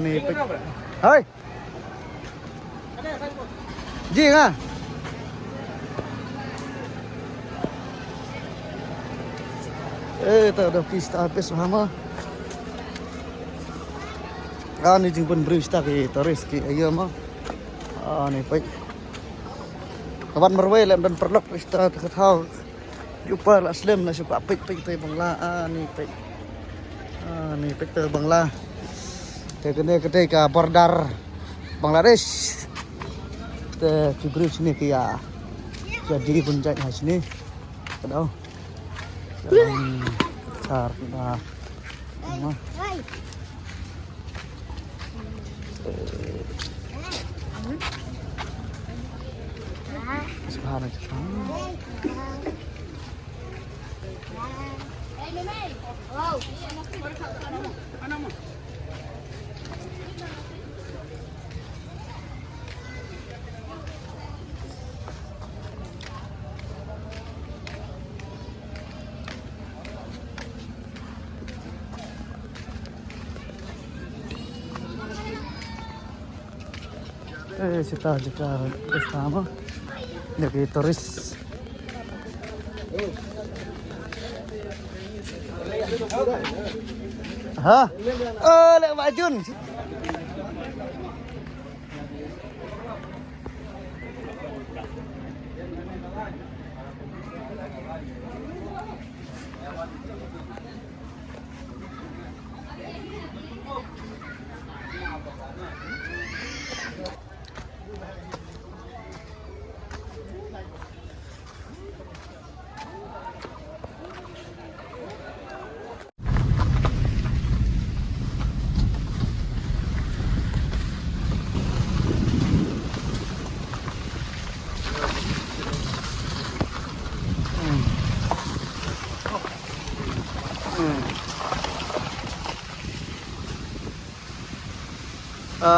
Ni Hai. Jing ah. Tak ada pista habis sama. Ni jing pun berista ke toris ke ayo mah. Ni baik. Kawan merway lem dan perlok pista terketau. Jumpa lah Slim lah suka pik tu Bangla. Ni pik. Ni pik tu Bangla. Kena ketika border Bangladesh. Kita cibri sini kia. Jadi puncat sini. Tahu. Besar dah. Sekarang kita juga bersama dari turis. Hah? Oh, lek Pak Jun.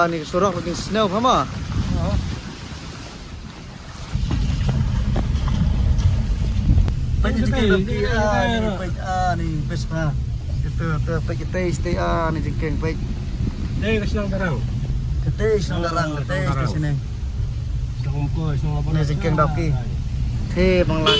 Ni suruh lagi snow sama. Banyak jengking lagi. Ni best pa. Itu pakai taste ni jengking baik. Đây silang darang. Taste nang darang taste di sini. Silang umpul, silang apa? Ni jengking doki. Bangla.